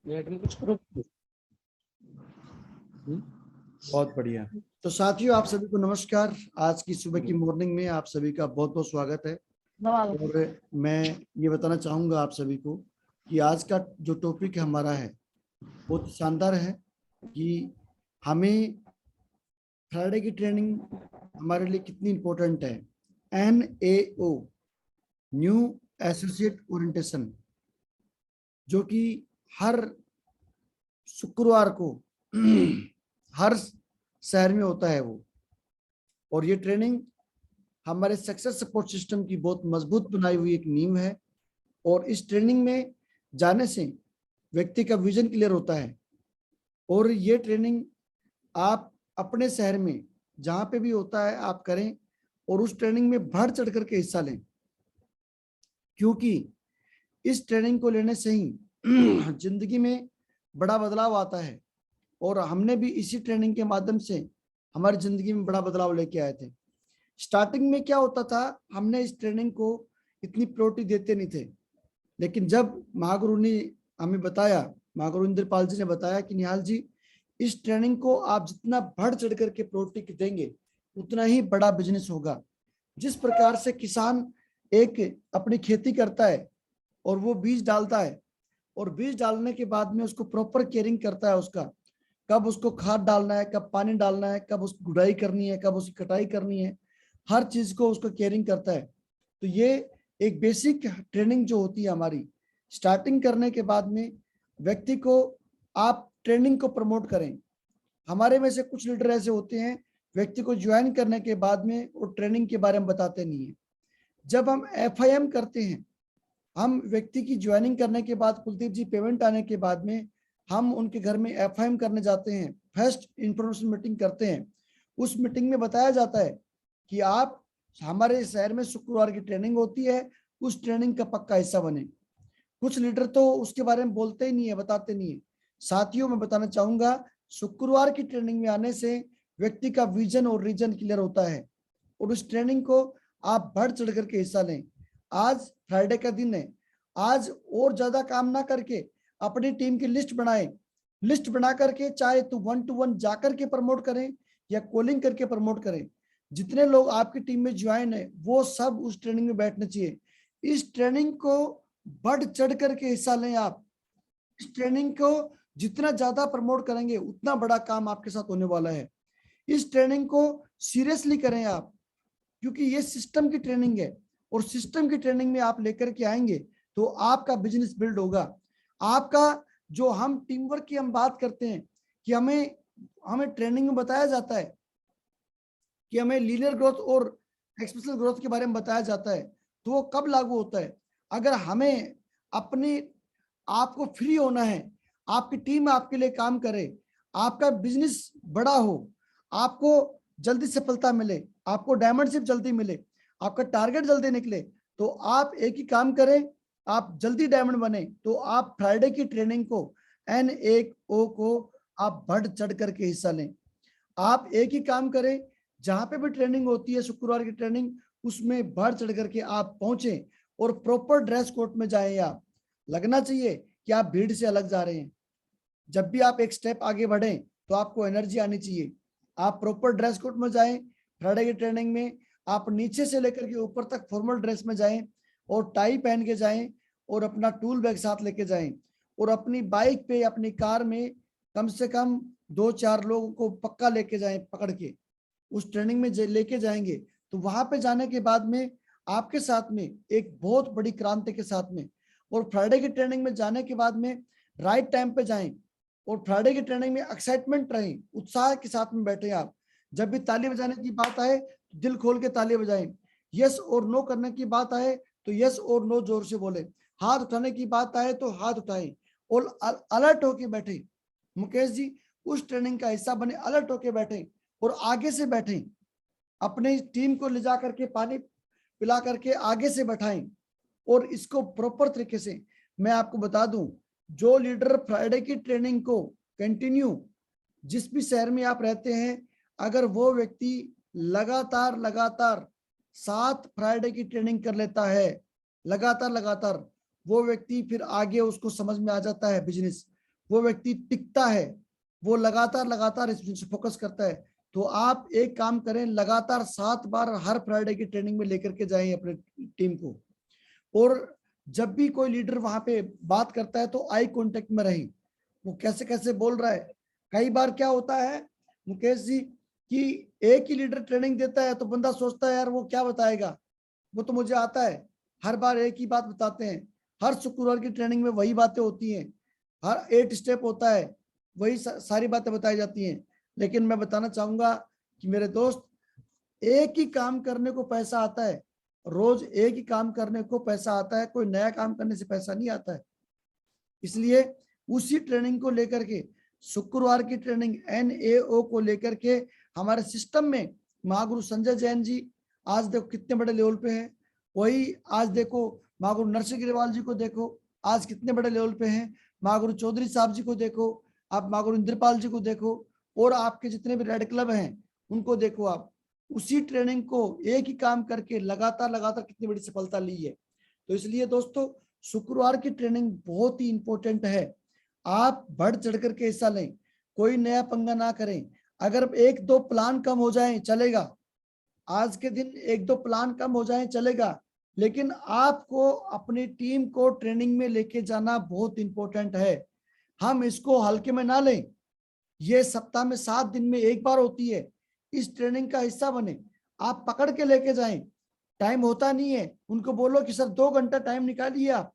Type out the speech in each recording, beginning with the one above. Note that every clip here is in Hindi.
नेट में कुछ करो। बहुत बढ़िया। तो साथियों, आप सभी को नमस्कार। आज की सुबह की मॉर्निंग में आप सभी का बहुत बहुत स्वागत है। और मैं ये बताना चाहूंगा आप सभी को कि आज का जो टॉपिक हमारा है बहुत शानदार है कि हमें फ्राइडे की ट्रेनिंग हमारे लिए कितनी इंपॉर्टेंट है। NAO, न्यू एसोसिएट ओरिएंटेशन, जो कि हर शुक्रवार को हर शहर में होता है वो। और ये ट्रेनिंग हमारे सक्सेस सपोर्ट सिस्टम की बहुत मजबूत बनाई हुई एक नींव है। और इस ट्रेनिंग में जाने से व्यक्ति का विजन क्लियर होता है। और ये ट्रेनिंग आप अपने शहर में जहां पे भी होता है आप करें और उस ट्रेनिंग में बढ़ चढ़ करके हिस्सा लें, क्योंकि इस ट्रेनिंग को लेने से ही जिंदगी में बड़ा बदलाव आता है। और हमने भी इसी ट्रेनिंग के माध्यम से हमारी जिंदगी में बड़ा बदलाव लेके आए थे। स्टार्टिंग में क्या होता था, हमने इस ट्रेनिंग को इतनी प्रायोरिटी देते नहीं थे, लेकिन जब महागुरु ने हमें बताया, महागुरु इंद्रपाल जी ने बताया कि निहाल जी, इस ट्रेनिंग को आप जितना बढ़ चढ़ करके प्रायोरिटी देंगे उतना ही बड़ा बिजनेस होगा। जिस प्रकार से किसान एक अपनी खेती करता है और वो बीज डालता है, और बीज डालने के बाद में उसको प्रॉपर केयरिंग करता है, उसका कब उसको खाद डालना है, कब पानी डालना है, कब उसकी गुड़ाई करनी है, कब उसकी कटाई करनी है, हर चीज को उसको केयरिंग करता है। तो ये एक बेसिक ट्रेनिंग जो होती है हमारी, स्टार्टिंग करने के बाद में व्यक्ति को आप ट्रेनिंग को प्रमोट करें। हमारे में से कुछ लीडर ऐसे होते हैं, व्यक्ति को ज्वाइन करने के बाद में वो ट्रेनिंग के बारे में बताते नहीं है। जब हम FIM करते हैं, हम व्यक्ति की ज्वाइनिंग करने के बाद, कुलदीप जी, पेमेंट आने के बाद में हम उनके घर में FIM करने जाते हैं, फर्स्ट इंफॉर्मेशन मीटिंग करते हैं। उस मीटिंग में बताया जाता है कि आप हमारे शहर में शुक्रवार की ट्रेनिंग होती है, उस ट्रेनिंग का पक्का हिस्सा बने। कुछ लीडर तो उसके बारे में बोलते ही नहीं है, बताते नहीं है। साथियों, मैं बताना चाहूंगा, शुक्रवार की ट्रेनिंग में आने से व्यक्ति का विजन और रीजन क्लियर होता है। और उस ट्रेनिंग को आप बढ़ चढ़ करके हिस्सा लें। आज फ्राइडे का दिन है, आज और ज्यादा काम ना करके अपनी टीम की लिस्ट बनाएं। लिस्ट बना करके चाहे तो 1 to 1 जाकर के प्रमोट करें या कॉलिंग करके प्रमोट करें। जितने लोग आपकी टीम में ज्वाइन है वो सब उस ट्रेनिंग में बैठने चाहिए। इस ट्रेनिंग को बढ़ चढ़ करके हिस्सा लें आप। इस ट्रेनिंग को जितना ज्यादा प्रमोट करेंगे उतना बड़ा काम आपके साथ होने वाला है। इस ट्रेनिंग को सीरियसली करें आप, क्योंकि ये सिस्टम की ट्रेनिंग है। और सिस्टम की ट्रेनिंग में आप लेकर के आएंगे तो आपका बिजनेस बिल्ड होगा। आपका जो हम टीम वर्क की हम बात करते हैं कि हमें ट्रेनिंग में बताया जाता है कि हमें लीनियर ग्रोथ और एक्सपोनेंशियल ग्रोथ के बारे में बताया जाता है, तो वो कब लागू होता है? अगर हमें अपने आपको फ्री होना है, आपकी टीम आपके लिए काम करे, आपका बिजनेस बड़ा हो, आपको जल्दी सफलता मिले, आपको डायमंडशिप जल्दी मिले, आपका टारगेट जल्दी निकले, तो आप एक ही काम करें, आप जल्दी डायमंड बने, तो आप फ्राइडे की ट्रेनिंग को, NAO को आप बढ़ चढ़ करके हिस्सा लें। आप एक ही काम करें, जहां पे भी ट्रेनिंग होती है शुक्रवार की ट्रेनिंग, उसमें बढ़ चढ़ करके आप पहुंचे और प्रॉपर ड्रेस कोड में जाएं। आप लगना चाहिए कि आप भीड़ से अलग जा रहे हैं। जब भी आप एक स्टेप आगे बढ़ें तो आपको एनर्जी आनी चाहिए। आप प्रॉपर ड्रेस कोड में जाएं। फ्राइडे की ट्रेनिंग में आप नीचे से लेकर के ऊपर तक फॉर्मल ड्रेस में जाएं और टाई पहन के जाएं और अपना टूल बैग साथ लेके जाएं। और अपनी बाइक पे, अपनी कार में कम से कम 2-4 लोगों को पक्का लेके जाएं, पकड़ के उस ट्रेनिंग में लेके जाएंगे। तो वहां पे जाने के बाद में आपके साथ में एक बहुत बड़ी क्रांति के साथ में, और फ्राइडे की ट्रेनिंग में जाने के बाद में राइट टाइम पे जाएं। और फ्राइडे की ट्रेनिंग में एक्साइटमेंट रहें, उत्साह के साथ में बैठे आप। जब भी ताली बजाने की बात आए तो दिल खोल के ताली बजाएं। यस और नो करने की बात आए तो यस और नो जोर से बोले। हाथ उठाने की बात आए तो हाथ उठाएं और अलर्ट होके बैठे। मुकेश जी, उस ट्रेनिंग का हिस्सा बने, अलर्ट होके बैठे और आगे से बैठें। अपनी टीम को ले जा करके पानी पिला करके आगे से बैठाएं। और इसको प्रॉपर तरीके से मैं आपको बता दूं, जो लीडर फ्राइडे की ट्रेनिंग को कंटिन्यू, जिस भी शहर में आप रहते हैं, अगर वो व्यक्ति लगातार लगातार 7 फ्राइडे की ट्रेनिंग कर लेता है, लगातार लगातार, वो व्यक्ति फिर आगे उसको समझ में आ जाता है बिजनेस, वो व्यक्ति टिकता है, वो लगातार इस बिजनेस पे फोकस करता है। तो आप एक काम करें, लगातार 7 बार हर फ्राइडे की ट्रेनिंग में लेकर के जाएं अपने टीम को। और जब भी कोई लीडर वहां पे बात करता है तो आई कांटेक्ट में रहें, वो कैसे कैसे बोल रहा है। कई बार क्या होता है मुकेश जी कि एक ही लीडर ट्रेनिंग देता है तो बंदा सोचता है यार वो क्या बताएगा, वो तो मुझे आता है, हर बार एक ही बात बताते हैं, हर शुक्रवार की ट्रेनिंग में वही बातें होती हैं, हर 8 स्टेप होता है, वही सारी बातें बताई जाती हैं। लेकिन मैं बताना चाहूंगा कि मेरे दोस्त, एक ही काम करने को पैसा आता है, रोज एक ही काम करने को पैसा आता है, कोई नया काम करने से पैसा नहीं आता है। इसलिए उसी ट्रेनिंग को लेकर के, शुक्रवार की ट्रेनिंग NAO को लेकर के हमारे सिस्टम में महागुरु संजय जैन जी आज देखो कितने बड़े लेवल पे हैं। वही आज देखो महागुरु नरसिंह गिरवाल जी को देखो आज कितने बड़े लेवल पे हैं। महागुरु चौधरी साहब जी को देखो, आप महागुरु इंद्रपाल जी को देखो, और आपके जितने भी रेड क्लब हैं उनको देखो। आप उसी ट्रेनिंग को एक ही काम करके लगातार कितनी बड़ी सफलता ली है। तो इसलिए दोस्तों शुक्रवार की ट्रेनिंग बहुत ही इंपॉर्टेंट है। आप बढ़ चढ़ करके हिस्सा लें, कोई नया पंगा ना करें। अगर 1-2 प्लान कम हो जाएं चलेगा, आज के दिन 1-2 प्लान कम हो जाएं चलेगा, लेकिन आपको अपनी टीम को ट्रेनिंग में लेके जाना बहुत इंपॉर्टेंट है। हम इसको हल्के में ना लें। ये सप्ताह में 7 दिन में एक बार होती है। इस ट्रेनिंग का हिस्सा बने, आप पकड़ के लेके जाएं। टाइम होता नहीं है, उनको बोलो कि सर 2 घंटा टाइम निकालिए आप।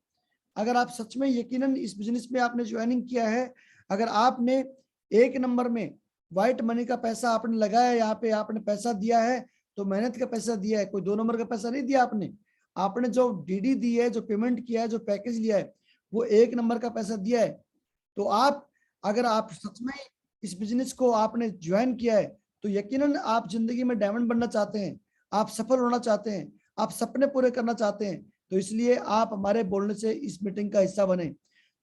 अगर आप सच में यकीनन इस बिजनेस में आपने ज्वाइनिंग किया है, अगर आपने 1 नंबर में व्हाइट मनी का पैसा आपने लगाया, यहाँ पे आपने पैसा दिया है तो मेहनत का पैसा दिया है, कोई 2 नंबर का पैसा नहीं दिया आपने। आपने जो DD दी है, जो पेमेंट किया है, जो पैकेज लिया है, वो 1 नंबर का पैसा दिया है। तो आप अगर आप सच में इस बिजनेस को आपने ज्वाइन किया है तो यकीनन आप जिंदगी में डायमंड बनना चाहते हैं, आप सफल होना चाहते हैं, आप सपने पूरे करना चाहते हैं। तो इसलिए आप हमारे बोलने से इस मीटिंग का हिस्सा बने।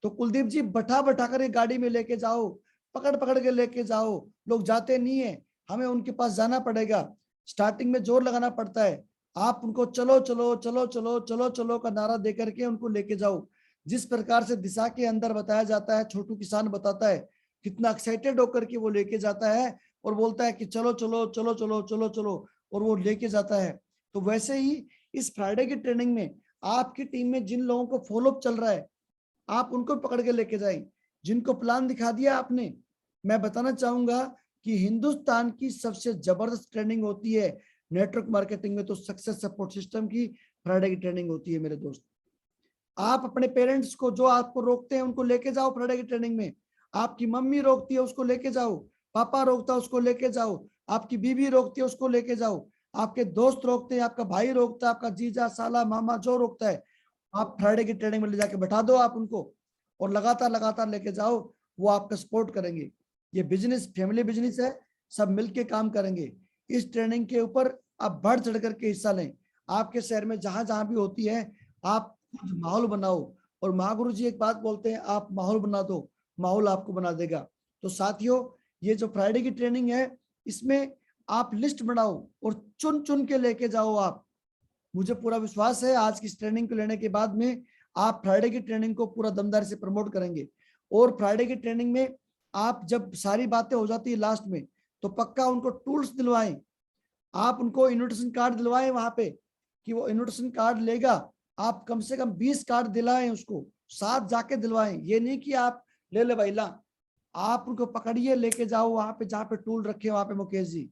तो कुलदीप जी बैठा कर गाड़ी में लेके जाओ, पकड़ पकड़ के लेके जाओ। लोग जाते नहीं है, हमें उनके पास जाना पड़ेगा, स्टार्टिंग में जोर लगाना पड़ता है। आप उनको चलो चलो चलो चलो चलो चलो का नारा दे करके उनको लेके जाओ। जिस प्रकार से दिशा के अंदर बताया जाता है, छोटू किसान बताता है, कितना एक्साइटेड होकर के वो लेके जाता है और बोलता है कि चलो चलो चलो चलो चलो चलो, और वो लेके जाता है। तो वैसे ही इस फ्राइडे की ट्रेनिंग में आपकी टीम में जिन लोगों को फॉलोअप चल रहा है, आप उनको पकड़ के लेके जाएं। जिनको प्लान दिखा दिया आपने, मैं बताना चाहूंगा कि हिंदुस्तान की सबसे जबरदस्त ट्रेनिंग होती है नेटवर्क मार्केटिंग में, तो सक्सेस सपोर्ट सिस्टम की फ्राइडे की ट्रेनिंग होती है मेरे दोस्त। आप अपने पेरेंट्स को जो आपको रोकते हैं उनको लेके जाओ फ्राइडे की ट्रेनिंग में। आपकी मम्मी रोकती है उसको लेके जाओ, पापा रोकता है उसको लेके जाओ, आपकी बीवी रोकती है उसको लेके जाओ, आपके दोस्त रोकते हैं, आपका भाई रोकता है, आपका जीजा साला मामा जो रोकता है, आप फ्राइडे की ट्रेनिंग में ले जाके बैठा दो आप उनको, और लगातार लेके जाओ। वो आपका सपोर्ट करेंगे। ये बिजनेस फैमिली बिजनेस है, सब मिलके काम करेंगे। इस ट्रेनिंग के ऊपर आप बढ़ चढ़ करके हिस्सा लें। आपके शहर में जहां जहां भी होती है आप माहौल बनाओ। और महागुरु जी एक बात बोलते हैं, आप माहौल बना दो, माहौल आपको बना देगा। तो साथियों, ये जो फ्राइडे की ट्रेनिंग है इसमें आप लिस्ट बनाओ और चुन चुन के लेके जाओ आप। मुझे पूरा विश्वास है आज की इस ट्रेनिंग को लेने के बाद में आप फ्राइडे की ट्रेनिंग को पूरा दमदारी से प्रमोट करेंगे। और फ्राइडे की ट्रेनिंग में आप जब सारी बातें हो जाती है लास्ट में, तो पक्का उनको टूल्स दिलवाएं, आप उनको इन्विटेशन कार्ड दिलवाएं वहां पे, कि वो इन्विटेशन कार्ड लेगा। आप कम से कम 20 कार्ड दिलाएं उसको, साथ जाके दिलवाएं। ये नहीं कि आप ले ले भाई ला, आप उनको पकड़िए लेके जाओ वहां पे जहां पे टूल रखे वहां पे मुकेश जी,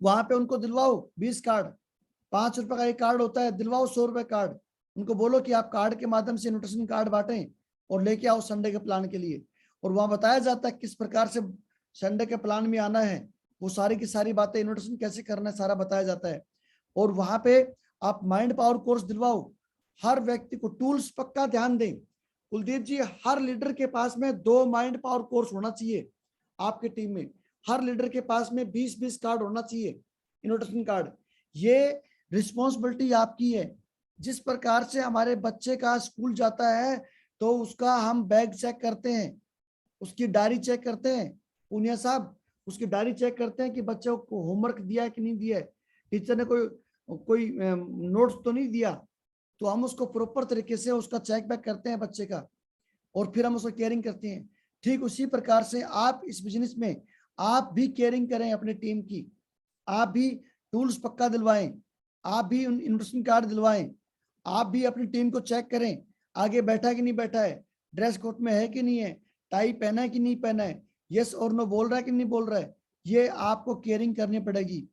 वहां पे उनको दिलवाओ 20 कार्ड। 5 रुपए का एक कार्ड होता है, दिलवाओ 100 रुपए कार्ड। उनको बोलो कि आप कार्ड के माध्यम से इन्विटेशन कार्ड बांटें और लेके आओ संडे के प्लान के लिए। और वहां बताया जाता है किस प्रकार से संडे के प्लान में आना है, वो सारी की सारी बातें, इन्विटेशन कैसे करना है सारा बताया जाता है। और वहां पे आप माइंड पावर कोर्स दिलवाओ हर व्यक्ति को। टूल्स पक्का ध्यान दें कुलदीप जी, हर लीडर के पास में 2 माइंड पावर कोर्स होना चाहिए आपकी टीम में। हर लीडर के पास में 20-20 कार्ड होना चाहिए, इन्विटेशन कार्ड। ये रिस्पॉन्सिबिलिटी आपकी है। जिस प्रकार से हमारे बच्चे का स्कूल जाता है तो उसका हम बैग चेक करते हैं, उसकी डायरी चेक करते हैं, पुनिया साहब उसकी डायरी चेक करते हैं कि बच्चों को होमवर्क दिया है कि नहीं दिया है, टीचर ने कोई नोट्स तो नहीं दिया। तो हम उसको प्रॉपर तरीके से उसका चेक बैक करते हैं बच्चे का। और फिर हम उसको केयरिंग करते हैं। ठीक उसी प्रकार से आप इस बिजनेस में आप भी केयरिंग करें अपने टीम की, आप भी टूल्स पक्का दिलवाएं, आप भी इन्वेस्टमेंट कार्ड दिलवाएं, आप भी अपनी टीम को चेक करें आगे बैठा है कि नहीं बैठा है, ड्रेस कोड में है कि नहीं है, टाई पहना है कि नहीं पहना है, यस और नो बोल रहा है कि नहीं बोल रहा है। ये आपको केयरिंग करनी पड़ेगी।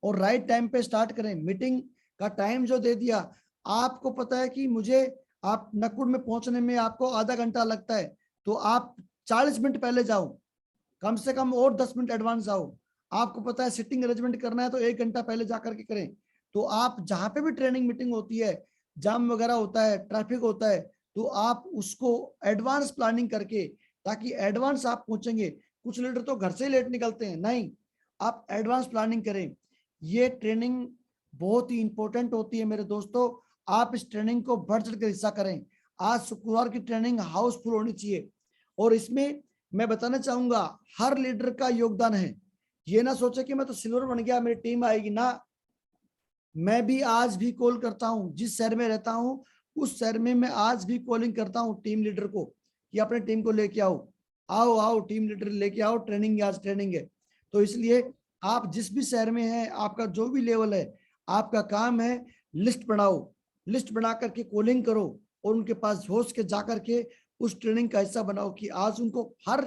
और राइट टाइम पे स्टार्ट करें। मीटिंग का टाइम जो दे दिया, आपको पता है कि मुझे आप नकुड़ में पहुंचने में आपको आधा घंटा लगता है, तो आप 40 मिनट पहले जाओ, कम से कम और 10 मिनट एडवांस आओ। आपको पता है सिटिंग अरेंजमेंट करना है तो 1 घंटा पहले जाकर के करें। तो आप जहां पे भी ट्रेनिंग मीटिंग होती है, जाम वगैरह होता है, ट्रैफिक होता है, तो आप उसको एडवांस प्लानिंग करके, ताकि एडवांस आप पहुंचेंगे। कुछ लीडर तो घर से ही लेट निकलते हैं, नहीं, आप एडवांस प्लानिंग करें। ये ट्रेनिंग बहुत ही इंपॉर्टेंट होती है मेरे दोस्तों। आप इस ट्रेनिंग को बढ़ चढ़ कर हिस्सा करें। आज शुक्रवार की ट्रेनिंग हाउसफुल होनी चाहिए। और इसमें मैं बताना चाहूंगा हर लीडर का योगदान है। ये ना सोचे कि मैं तो सिल्वर बन गया मेरी टीम आएगी ना। मैं भी आज भी कॉल करता हूं, जिस शहर में रहता हूं उस शहर में मैं आज भी कॉलिंग करता हूं टीम लीडर को कि अपने टीम को लेके आओ, आओ आओ टीम लीडर लेके आओ, ट्रेनिंग आज ट्रेनिंग है। तो इसलिए आप जिस भी शहर में हैं, आपका जो भी लेवल है, आपका काम है लिस्ट बनाओ, लिस्ट बना करके कॉलिंग करो और उनके पास होश के जाकर के उस ट्रेनिंग का हिस्सा बनाओ कि आज उनको हर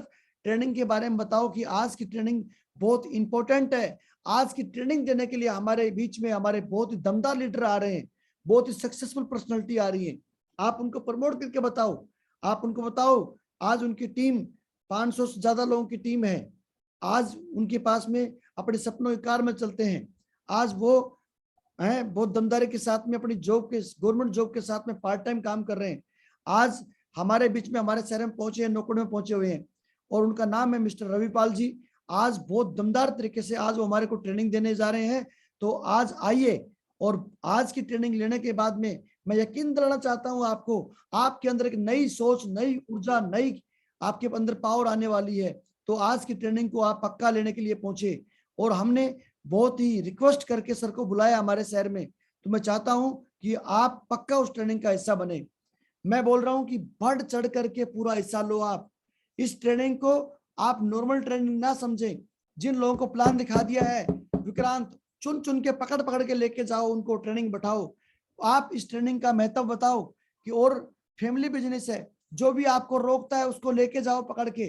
ट्रेनिंग के बारे में बताओ कि आज की ट्रेनिंग बहुत इंपॉर्टेंट है। आज की ट्रेनिंग देने के लिए हमारे बीच में हमारे बहुत ही दमदार लीडर आ रहे हैं, बहुत ही सक्सेसफुल पर्सनालिटी आ रही है। आप उनको प्रमोट करके बताओ, आप उनको बताओ आज उनकी टीम 500 से ज्यादा लोगों की टीम है, आज उनके पास में अपने सपनों की कार में चलते हैं, आज वो हैं बहुत दमदारी के साथ में अपनी जॉब के, गवर्नमेंट जॉब के साथ में पार्ट टाइम काम कर रहे हैं। आज हमारे बीच में हमारे शहर में पहुंचे हैं, नौकड़ में पहुंचे हुए हैं, और उनका नाम है मिस्टर रविपाल जी। आज बहुत दमदार तरीके से आज वो हमारे को ट्रेनिंग देने जा रहे हैं। तो आज आइए, और आज की ट्रेनिंग लेने के बाद में मैं यकीन दिलाना चाहता हूं आपको, आपके अंदर एक नई सोच, नई ऊर्जा, नई आपके अंदर पावर आने वाली है। तो आज की ट्रेनिंग को आप पक्का लेने के लिए पहुंचे, और हमने बहुत ही रिक्वेस्ट करके सर को बुलाया हमारे शहर में। तो मैं चाहता हूं कि आप पक्का उस ट्रेनिंग का हिस्सा बने। मैं बोल रहा हूं कि बढ़ चढ़ करके पूरा हिस्सा लो। आप इस ट्रेनिंग को आप नॉर्मल ट्रेनिंग ना समझें। जिन लोगों को प्लान दिखा दिया है विक्रांत, चुन चुन के पकड़ पकड़ के लेके जाओ, उनको ट्रेनिंग बैठाओ। आप इस ट्रेनिंग का महत्व बताओ कि और फैमिली बिजनेस है, जो भी आपको रोकता है उसको लेके जाओ पकड़ के,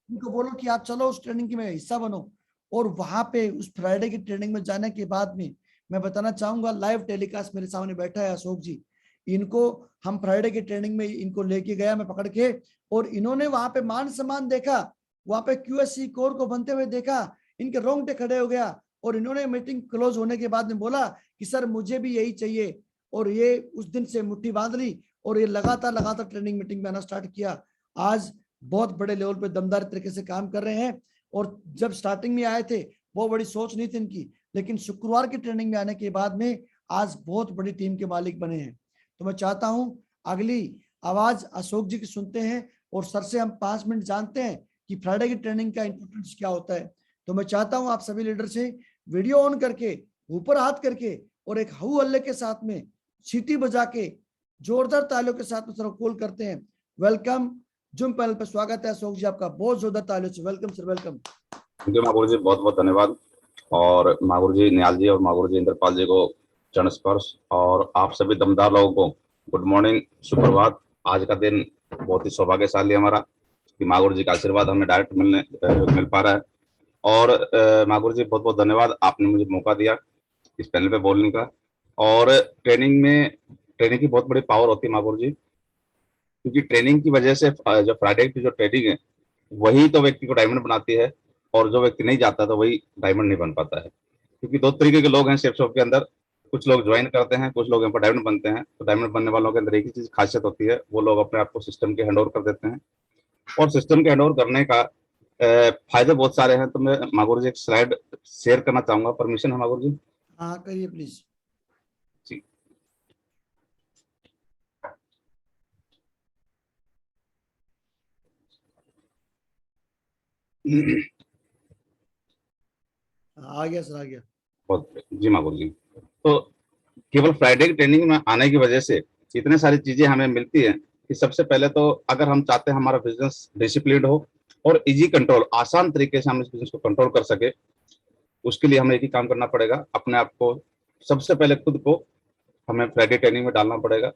उनको बोलो कि आप चलो उस ट्रेनिंग की में हिस्सा बनो। और वहां पे उस फ्राइडे की ट्रेनिंग में जाने के बाद में मैं बताना चाहूंगा, लाइव टेलीकास्ट मेरे सामने बैठा है अशोक जी, इनको हम फ्राइडे की ट्रेनिंग में इनको लेके गया मैं पकड़ के, और इन्होंने वहां पे मान सम्मान देखा, वहां पे QSC कोर को बनते हुए देखा, इनके रोंगटे खड़े हो गया। और इन्होंने मीटिंग क्लोज होने के बाद में बोला कि सर मुझे भी यही चाहिए। और ये उस दिन से मुट्ठी बांध ली और ये लगातार लगातार ट्रेनिंग मीटिंग में आना स्टार्ट किया। आज बहुत बड़े लेवल पे दमदार तरीके से काम कर रहे हैं। और जब स्टार्टिंग में आए थे वो बड़ी सोच नहीं थी इनकी, लेकिन शुक्रवार की ट्रेनिंग में आने के बाद में आज बहुत बड़ी टीम के मालिक बने हैं। तो मैं चाहता हूं अगली आवाज अशोक जी की सुनते हैं, और सर से हम 5 मिनट जानते हैं कि फ्राइडे की ट्रेनिंग का इंपॉर्टेंस क्या होता है। तो मैं चाहता हूं आप सभी लीडर से वीडियो ऑन करके, ऊपर हाथ करके, और एक हऊ हल्ले के साथ में सीटी बजा के जोरदार तालियों के साथ में सर कॉल करते हैं। वेलकम, जूम पैनल पर स्वागत है अशोक जी आपका, बहुत जोरदार तालियों से वेलकम सर, वेलकम। महागुरु जी बहुत बहुत धन्यवाद। और महागुरु जी निहाल जी और महागुरु जी इंद्रपाल जी को चरण स्पर्श, और आप सभी दमदार लोगों को गुड मॉर्निंग, सुप्रभात। आज का दिन बहुत ही सौभाग्यशाली हमारा कि महागुरु जी का आशीर्वाद हमें डायरेक्ट मिल पा रहा है। और महागुरु जी बहुत बहुत धन्यवाद, आपने मुझे मौका दिया इस पैनल पे बोलने का। और ट्रेनिंग की बहुत बड़ी पावर होती है महागुरु जी, क्योंकि ट्रेनिंग की वजह से जो फ्राइडे की जो ट्रेनिंग है वही तो व्यक्ति को डायमंड बनाती है, और जो व्यक्ति नहीं जाता तो वही डायमंड नहीं बन पाता है। क्योंकि दो तरीके के लोग हैं शेप शॉप के अंदर, कुछ लोग ज्वाइन करते हैं, कुछ लोग यहाँ पर डायमंड बनते हैं। तो डायमंड बनने वालों के अंदर एक ही चीज खासियत होती है, वो लोग अपने आप को सिस्टम के हैंड ओवर कर देते हैं। और सिस्टम के हैंड ओवर करने का फायदे बहुत सारे हैं। तो मैं महागुरु जी एक स्लाइड शेयर करना चाहूंगा, परमिशन है महागुरु जी? हाँ करिए प्लीज जी। आ गया सर, आ गया। बहुत जी महागुरु जी। तो केवल फ्राइडे की ट्रेनिंग में आने की वजह से इतने सारी चीजें हमें मिलती हैं कि सबसे पहले तो अगर हम चाहते हैं हमारा बिजनेस डिसिप्लिन हो और इजी कंट्रोल, आसान तरीके से हम इस बिजनेस को कंट्रोल कर सके, उसके लिए हमें एक ही काम करना पड़ेगा, अपने आप को सबसे पहले खुद को हमें फ्राइडे ट्रेनिंग में डालना पड़ेगा।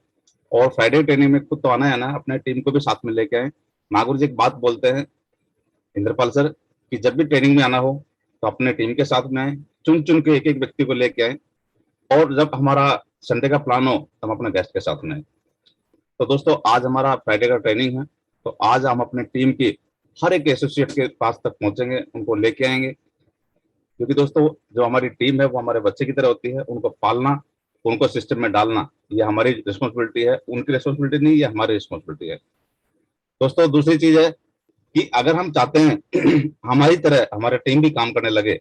और फ्राइडे ट्रेनिंग में खुद तो आना है ना, अपने टीम को भी साथ में लेके आए। मागुर जी एक बात बोलते हैं इंद्रपाल सर कि जब भी ट्रेनिंग में आना हो तो अपने टीम के साथ में आए, चुन चुन के एक एक व्यक्ति को लेके आए, और जब हमारा संडे का प्लान हो तो हम अपने गेस्ट के साथ में आए। तो दोस्तों आज हमारा फ्राइडे का ट्रेनिंग है, तो आज हम अपने टीम की हर एक एसोसिएट के पास तक पहुंचेंगे, उनको लेके आएंगे, क्योंकि दोस्तों जो हमारी टीम है वो हमारे बच्चे की तरह होती है, उनको पालना, उनको सिस्टम में डालना, ये हमारी रिस्पॉन्सिबिलिटी है, उनकी रिस्पॉन्सिबिलिटी नहीं, ये हमारी रिस्पॉन्सिबिलिटी है। दोस्तों दूसरी चीज है कि अगर हम चाहते हैं हमारी तरह हमारा टीम भी काम करने लगे,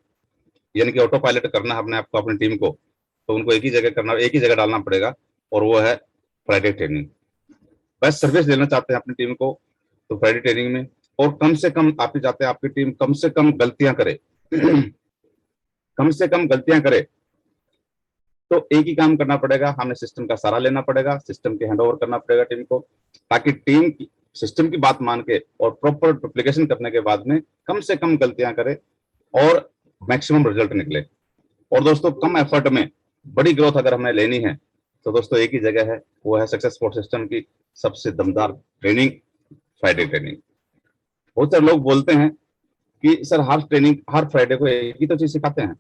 यानी कि ऑटो पायलट करना है अपने आप को, अपनी टीम को, तो उनको एक ही जगह करना, एक ही जगह डालना पड़ेगा, और वो है फ्राइडे ट्रेनिंग। बेस्ट सर्विस देना चाहते हैं अपनी टीम को तो फ्राइडे ट्रेनिंग में, और कम से कम आप चाहते हैं आपकी टीम कम से कम गलतियां करे कम से कम गलतियां करे, तो एक ही काम करना पड़ेगा, हमें सिस्टम का सहारा लेना पड़ेगा, सिस्टम के हैंडओवर करना पड़ेगा टीम को, ताकि टीम सिस्टम की बात मान के और प्रॉपर डुप्लीकेशन करने के बाद में कम से कम गलतियां करे और मैक्सिमम रिजल्ट निकले। और दोस्तों कम एफर्ट में बड़ी ग्रोथ अगर हमें लेनी है तो दोस्तों एक ही जगह है, वो है सक्सेस स्पोर्ट सिस्टम की सबसे दमदार ट्रेनिंग, फ्राइडे ट्रेनिंग। बहुत सारे लोग बोलते हैं कि सर हर ट्रेनिंग, हर फ्राइडे को एक ही तो चीज सिखाते हैं,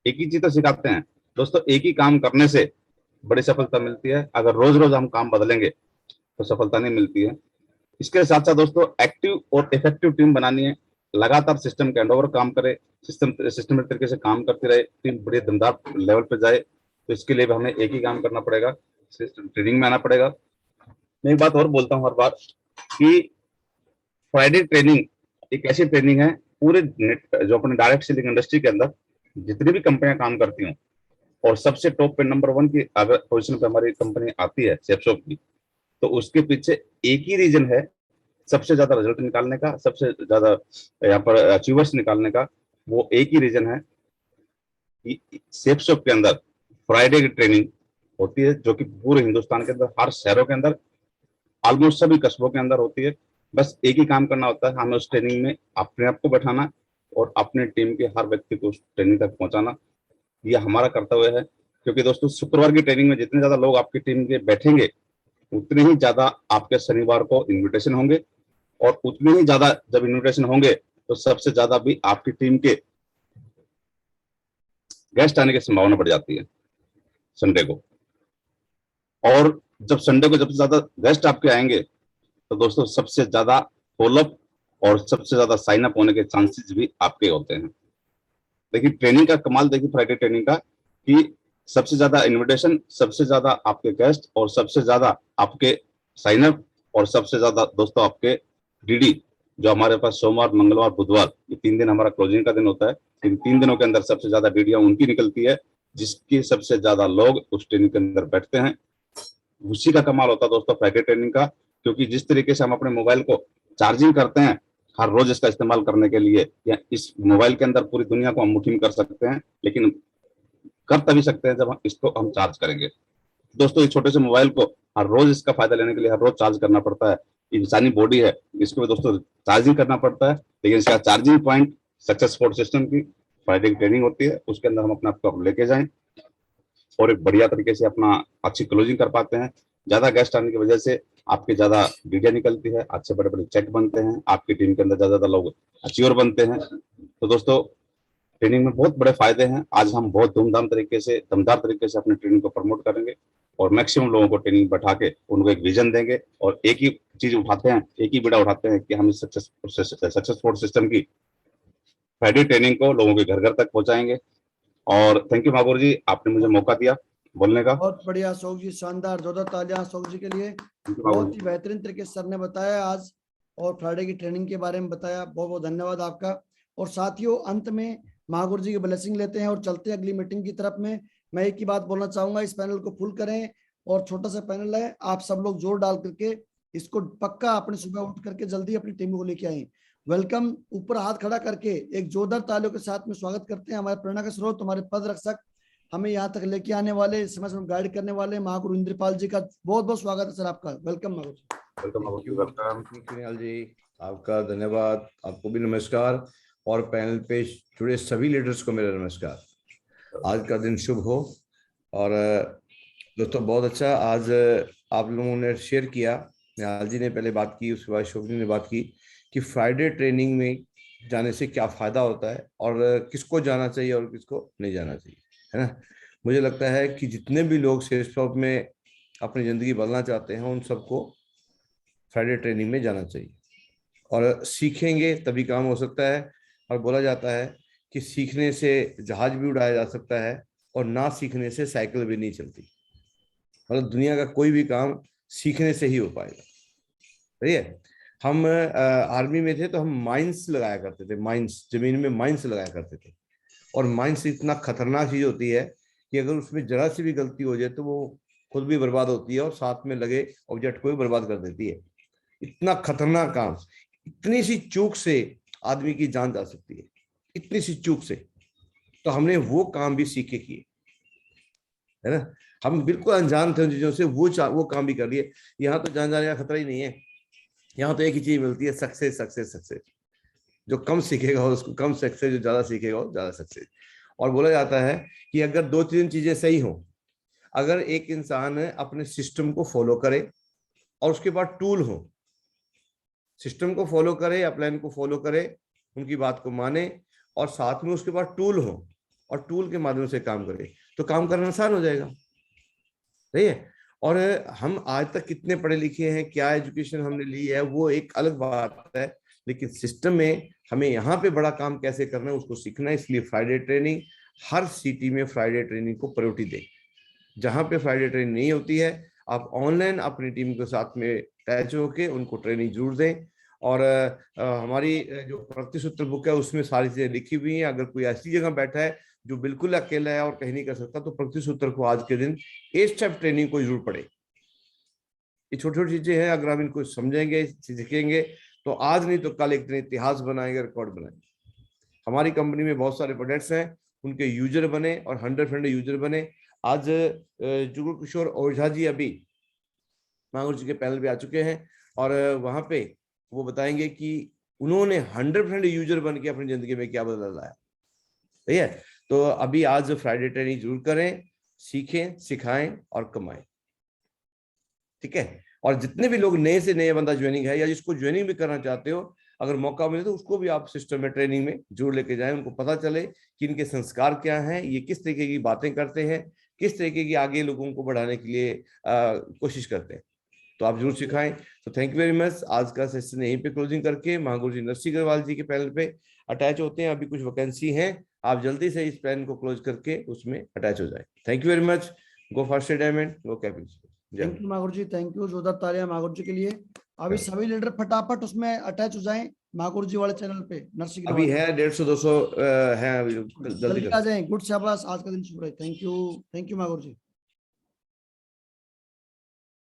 एक ही चीज तो सिखाते हैं। दोस्तों एक ही काम करने से बड़ी सफलता मिलती है, अगर रोज रोज हम काम बदलेंगे तो सफलता नहीं मिलती है। इसके साथ साथ दोस्तों एक्टिव और इफेक्टिव टीम बनानी है, लगातार सिस्टम के हैंडओवर काम करे, सिस्टमेटिक तरीके से काम करती रहे, टीम बड़े दमदार लेवल पे जाए, तो इसके लिए भी हमें एक ही काम करना पड़ेगा, सिस्टम ट्रेनिंग में आना पड़ेगा। मैं एक बात और बोलता हूँ हर बार कि फ्राइडे ट्रेनिंग एक ऐसी ट्रेनिंग है, पूरे जो अपने डायरेक्ट सेलिंग इंडस्ट्री के अंदर जितनी भी कंपनियां काम करती हैं और सबसे टॉप पे नंबर 1 की अगर पोजीशन पे हमारी कंपनी आती है सेफशॉप की, तो उसके पीछे एक ही रीजन है सबसे ज्यादा रिजल्ट निकालने का, सबसे ज्यादा यहाँ पर अचीवर्स निकालने का। वो एक ही रीजन है कि सेफशॉप के अंदर फ्राइडे की ट्रेनिंग होती है, जो कि पूरे हिंदुस्तान के अंदर हर शहरों के अंदर, ऑलमोस्ट सभी कस्बों के अंदर होती है। बस एक ही काम करना होता है, हमें उस ट्रेनिंग में अपने आप को बैठाना और अपने टीम के हर व्यक्ति को उस ट्रेनिंग तक पहुंचाना, ये हमारा कर्तव्य है। क्योंकि दोस्तों शुक्रवार की ट्रेनिंग में जितने ज्यादा लोग आपकी टीम के बैठेंगे उतने ही ज्यादा आपके शनिवार को इन्विटेशन होंगे, और उतने ही ज्यादा जब इन्विटेशन होंगे तो सबसे ज्यादा भी आपकी टीम के गेस्ट आने की संभावना बढ़ जाती है संडे को। और जब संडे को जब ज्यादा गेस्ट आपके आएंगे तो दोस्तों सबसे ज्यादा फॉलोअप और सबसे ज्यादा साइन अप होने के चांसेस भी आपके होते हैं। देखिए ट्रेनिंग का कमाल, देखिए फ्राइडे ट्रेनिंग का, कि सबसे ज्यादा इनविटेशन, सबसे ज्यादा आपके गेस्ट, और सबसे ज्यादा आपके साइन अप, और सबसे ज्यादा दोस्तों आपके डीडी, जो हमारे पास सोमवार, मंगलवार, बुधवार, ये 3 दिन हमारा क्लोजिंग का दिन होता है। इन 3 दिनों के अंदर सबसे ज्यादा डीडियां उनकी निकलती है जिसकी सबसे ज्यादा लोग उस ट्रेनिंग के अंदर बैठते हैं। उसी का कमाल होता है दोस्तों फ्राइडे ट्रेनिंग का, क्योंकि जिस तरीके से हम अपने मोबाइल को चार्जिंग करते हैं हर रोज इसका इस्तेमाल करने के लिए, या इस मोबाइल के अंदर पूरी दुनिया को हम मुट्ठी में कर सकते हैं, लेकिन कर तभी सकते हैं जब हम इसको चार्ज करेंगे। दोस्तों इस छोटे से मोबाइल को हर रोज इसका फायदा लेने के लिए हर रोज चार्ज करना पड़ता है। इंसानी बॉडी है, इसको भी दोस्तों चार्जिंग करना पड़ता है, लेकिन इसका charging point success sport system की फ्राइडे की ट्रेनिंग होती है, उसके अंदर हम अपने आप को लेके जाएं और एक बढ़िया तरीके से अपना अच्छी क्लोजिंग कर पाते हैं। ज्यादा गेस्ट आने की वजह से आपकी ज्यादा वीडियो निकलती है, अच्छे बड़े बड़े चेक बनते हैं, आपकी टीम के अंदर ज्यादा लोग अचीवर बनते हैं। तो दोस्तों ट्रेनिंग में बहुत बड़े फायदे हैं। आज हम बहुत धूमधाम तरीके से, दमदार तरीके से अपनी ट्रेनिंग को प्रमोट करेंगे और मैक्सिमम लोगों को ट्रेनिंग बैठा के उनको एक विजन देंगे, और एक ही चीज उठाते हैं, एक ही बीड़ा उठाते हैं कि हम इस सक्सेस स्पोर्ट सिस्टम की फ्राइडे ट्रेनिंग को लोगों के घर घर तक पहुंचाएंगे। और थैंक यू मागुर जी, आपने मुझे मौका दिया बोलने का। बहुत बढ़िया अशोक जी, शानदार, जोरदार तालियां अशोक जी के लिए। बहुत ही बेहतरीन तरीके से सर ने बताया आज, और फ्राइडे की ट्रेनिंग के बारे में बताया। बहुत बहुत धन्यवाद आपका। और साथियों अंत में महागुरु जी की ब्लेसिंग लेते हैं और चलते हैं अगली मीटिंग की तरफ में। मैं एक ही बात बोलना चाहूंगा, इस पैनल को फुल करें, और छोटा सा पैनल है, आप सब लोग जोर डाल करके इसको पक्का अपने सुबह उठ करके जल्दी अपनी टीम को लेके आए। वेलकम, ऊपर हाथ खड़ा करके एक जोरदार तालियों के साथ में स्वागत करते हैं हमारे प्रेरणा के स्रोत, हमारे पद रक्षक, हमें यहाँ तक लेके आने वाले, समय समय गाइड करने वाले महागुरु इंद्रपाल जी का बहुत बहुत स्वागत है सर आपका। वेलकम महागुरु जी। वेलकम मागुर जी, वेलकम। निहाल जी, आपका धन्यवाद, आपको भी नमस्कार, और पैनल पे जुड़े सभी लीडर्स को मेरा नमस्कार। आज का दिन शुभ हो। और दोस्तों बहुत अच्छा, आज आप लोगों ने शेयर किया, निहाल जी ने पहले बात की, उसके बाद शोभनी ने बात की कि फ्राइडे ट्रेनिंग में जाने से क्या फायदा होता है और किसको जाना चाहिए और किसको नहीं जाना चाहिए, है ना। मुझे लगता है कि जितने भी लोग सेल्स टॉप में अपनी जिंदगी बदलना चाहते हैं उन सबको फ्राइडे ट्रेनिंग में जाना चाहिए, और सीखेंगे तभी काम हो सकता है। और बोला जाता है कि सीखने से जहाज भी उड़ाया जा सकता है और ना सीखने से साइकिल भी नहीं चलती। मतलब दुनिया का कोई भी काम सीखने से ही हो पाएगा। सही है। हम आर्मी में थे तो हम माइंस लगाया करते थे, माइंस, जमीन में माइंस लगाया करते थे। और माइंस इतना खतरनाक चीज होती है कि अगर उसमें जरा सी भी गलती हो जाए तो वो खुद भी बर्बाद होती है और साथ में लगे ऑब्जेक्ट को भी बर्बाद कर देती है। इतना खतरनाक काम, इतनी सी चूक से आदमी की जान जा सकती है, इतनी सी चूक से। तो हमने वो काम भी सीखे किए, है ना। हम बिल्कुल अनजान थे उन चीजों से, वो काम भी कर लिए। यहाँ तो जान जाने का खतरा ही नहीं है। यहाँ तो एक ही चीज मिलती है, सक्सेस सक्सेस सक्सेस। जो कम सीखेगा उसको कम सक्सेस, जो ज्यादा सीखेगा वो ज्यादा सक्सेस। और बोला जाता है कि अगर दो तीन चीजें सही हो, अगर एक इंसान अपने सिस्टम को फॉलो करे और उसके बाद टूल हो, सिस्टम को फॉलो करे, अपलाइन को फॉलो करे, उनकी बात को माने, और साथ में उसके बाद टूल हो और टूल के माध्यम से काम करे, तो काम करना आसान हो जाएगा। सही है। और हम आज तक कितने पढ़े लिखे हैं, क्या एजुकेशन हमने ली है, वो एक अलग बात है, लेकिन सिस्टम में हमें यहाँ पे बड़ा काम कैसे करना है उसको सीखना है। इसलिए फ्राइडे ट्रेनिंग, हर सिटी में फ्राइडे ट्रेनिंग को प्रायोरिटी दें। जहाँ पे फ्राइडे ट्रेनिंग नहीं होती है, आप ऑनलाइन अपनी टीम के साथ में अटैच होके उनको ट्रेनिंग जरूर दें। और हमारी जो प्रतिसूत्र बुक है उसमें सारी चीजें लिखी हुई हैं। अगर कोई ऐसी जगह बैठा है जो बिल्कुल अकेला है और कहीं नहीं कर सकता, तो प्रतिसूत्र को आज के दिन 8 स्टेप ट्रेनिंग को जरूर पड़े। ये छोटी छोटी चीजें हैं, अगर हम इनको समझेंगे, सीखेंगे, तो आज नहीं तो कल एक दिन इतिहास बनाएंगे, रिकॉर्ड बनाएंगे। हमारी कंपनी में बहुत सारे प्रोडक्ट्स हैं, उनके यूजर बने और 100% यूजर बने। आज जुगल किशोर ओझा जी अभी मांगुर जी के पैनल पे आ चुके हैं, और वहां पे वो बताएंगे कि उन्होंने 100% यूजर बन के अपनी जिंदगी में क्या बदलाव लाया। सही है। तो अभी आज फ्राइडे ट्रेनिंग जरूर करें, सीखें, सिखाएं और कमाएं। ठीक है। और जितने भी लोग नए से नए बंदा ज्वाइनिंग है या जिसको ज्वाइनिंग भी करना चाहते हो, अगर मौका मिले तो उसको भी आप सिस्टम में ट्रेनिंग में जरूर लेके जाएं। उनको पता चले कि इनके संस्कार क्या हैं, ये किस तरीके की बातें करते हैं, किस तरीके की आगे लोगों को बढ़ाने के लिए कोशिश करते हैं। तो आप जरूर सिखाएं। तो थैंक यू वेरी मच। आज का सेशन यहीं पे क्लोजिंग करके महागुरु जी नरसिंह अग्रवाल जी के पैनल पे अटैच होते हैं। अभी कुछ वैकेंसी है, आप जल्दी से इस पैन को क्लोज करके उसमें अटैच हो जाए। Thank you very much. Go first diamond, go capital. Thank you मागुर जी, थैंक यू। जोरदार तालियां मागुर जी के लिए। अभी सभी लीडर फटाफट उसमें अटैच हो जाएं मागुर जी वाले चैनल पे नरसिंह अभी है 150-200 है, जल्दी आ जाएं। गुड शाबाश, आज का दिन शुभ रहे। थैंक यू मागुर जी।